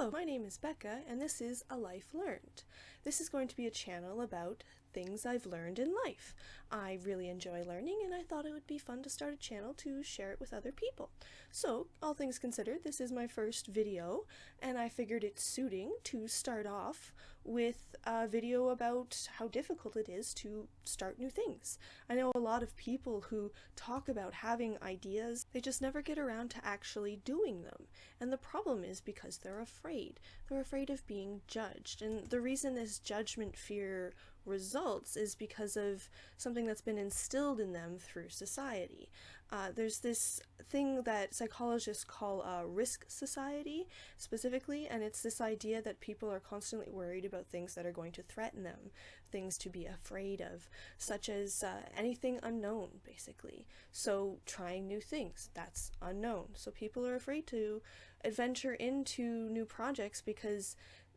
Hello, my name is Becca, and this is ALifeLearned. This is going to be a channel about things I've learned in life. I really enjoy learning, and I thought it would be fun to start a channel to share it with other people. So, all things considered, this is my first video, and I figured it's suiting to start off with a video about how difficult it is to start new things. I know a lot of people who talk about having ideas, they just never get around to actually doing them. And the problem is because they're afraid. They're afraid of being judged. And the reason this judgment fear results is because of something that's been instilled in them through society. There's this thing that psychologists call risk society specifically, and it's this idea that people are constantly worried about things that are going to threaten them, things to be afraid of, such as anything unknown, basically. So trying new things, that's unknown. So people are afraid to adventure into new projects because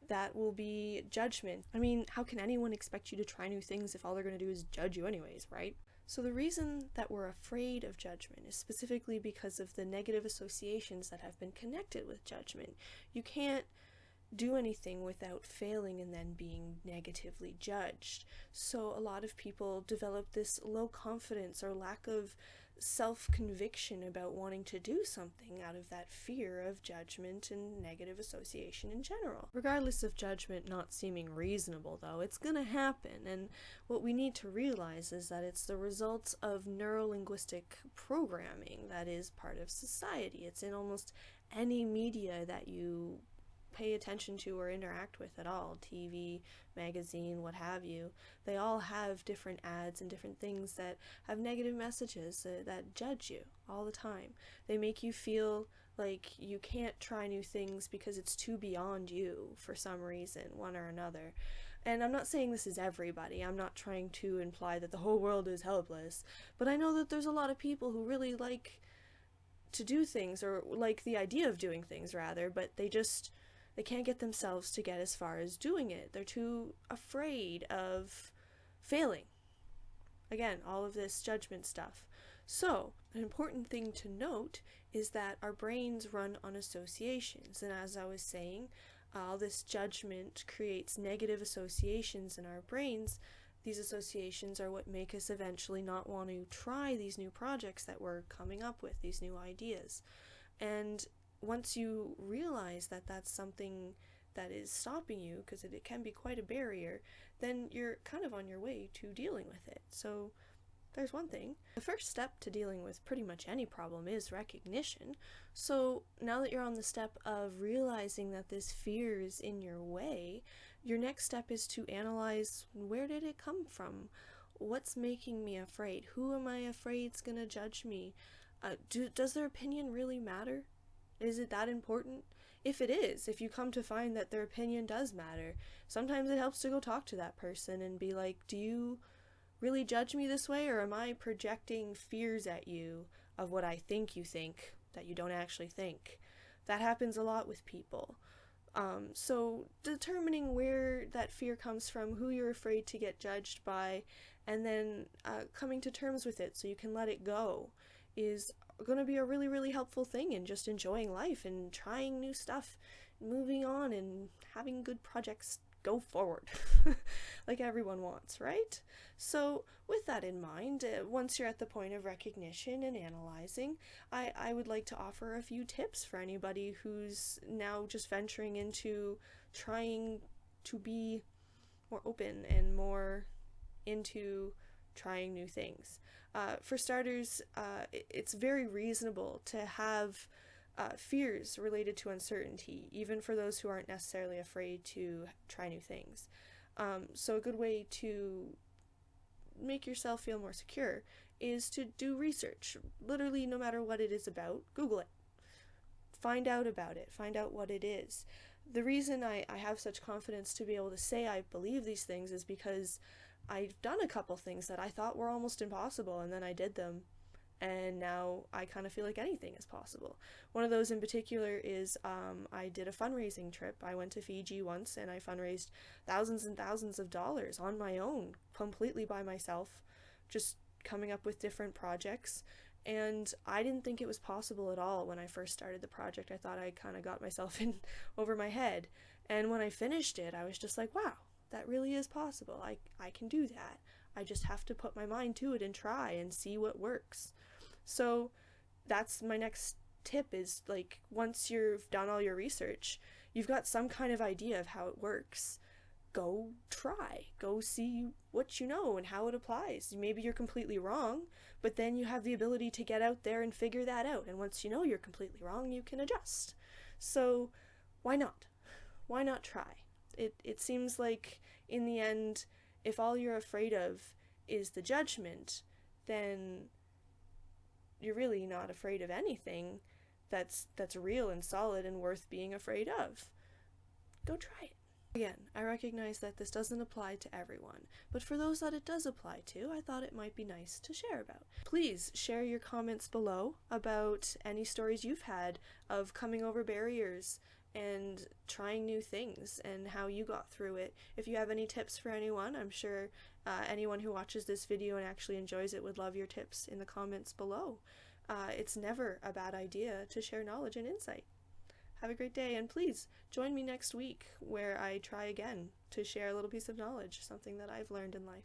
that will be judgment. I mean, how can anyone expect you to try new things if all they're going to do is judge you anyways, right? So the reason that we're afraid of judgment is specifically because of the negative associations that have been connected with judgment. You can't do anything without failing and then being negatively judged. So a lot of people develop this low confidence or lack of self-conviction about wanting to do something out of that fear of judgment and negative association in general. Regardless of judgment not seeming reasonable, though, it's gonna happen, and what we need to realize is that it's the results of neuro-linguistic programming that is part of society. It's in almost any media that you pay attention to or interact with at all, TV, magazine, what have you. They all have different ads and different things that have negative messages that judge you all the time. They make you feel like you can't try new things because it's too beyond you for some reason, one or another. And I'm not saying this is everybody. I'm not trying to imply that the whole world is helpless, but I know that there's a lot of people who really like to do things, or like the idea of doing things rather, but they can't get themselves to get as far as doing it. They're too afraid of failing. Again, all of this judgment stuff. So, an important thing to note is that our brains run on associations. And as I was saying, all this judgment creates negative associations in our brains. These associations are what make us eventually not want to try these new projects that we're coming up with, these new ideas. And once you realize that that's something that is stopping you, because it can be quite a barrier, then you're kind of on your way to dealing with it. So there's one thing. The first step to dealing with pretty much any problem is recognition. So now that you're on the step of realizing that this fear is in your way, your next step is to analyze, where did it come from? What's making me afraid? Who am I afraid is going to judge me? Does their opinion really matter? Is it that important? If it is, if you come to find that their opinion does matter, sometimes it helps to go talk to that person and be like, do you really judge me this way, or am I projecting fears at you of what I think you think that you don't actually think? That happens a lot with people. So determining where that fear comes from, who you're afraid to get judged by, and then coming to terms with it so you can let it go is going to be a really, really helpful thing in just enjoying life and trying new stuff, moving on and having good projects go forward like everyone wants, right? So with that in mind, once you're at the point of recognition and analyzing, I would like to offer a few tips for anybody who's now just venturing into trying to be more open and more into trying new things. For starters, it's very reasonable to have fears related to uncertainty, even for those who aren't necessarily afraid to try new things. So a good way to make yourself feel more secure is to do research. Literally, no matter what it is about, Google it. Find out about it. Find out what it is. The reason I have such confidence to be able to say I believe these things is because I've done a couple things that I thought were almost impossible, and then I did them, and now I kind of feel like anything is possible. One of those in particular is I did a fundraising trip. I went to Fiji once, and I fundraised thousands and thousands of dollars on my own, completely by myself, just coming up with different projects, And I didn't think it was possible at all when I first started the project. I thought I kind of got myself in over my head. And when I finished it, I was just like, wow, that really is possible. I can do that. I just have to put my mind to it and try and see what works. So that's my next tip, is like, once you've done all your research, you've got some kind of idea of how it works. Go try. Go see what you know and how it applies. Maybe you're completely wrong, but then you have the ability to get out there and figure that out. And once you know you're completely wrong, you can adjust. So why not? Why not try? It seems like in the end, if all you're afraid of is the judgment, then you're really not afraid of anything that's real and solid and worth being afraid of. Go try it. Again, I recognize that this doesn't apply to everyone, but for those that it does apply to, I thought it might be nice to share about. Please share your comments below about any stories you've had of coming over barriers and trying new things and how you got through it. If you have any tips for anyone, I'm sure anyone who watches this video and actually enjoys it would love your tips in the comments below. It's never a bad idea to share knowledge and insight. Have a great day, and please join me next week where I try again to share a little piece of knowledge, something that I've learned in life.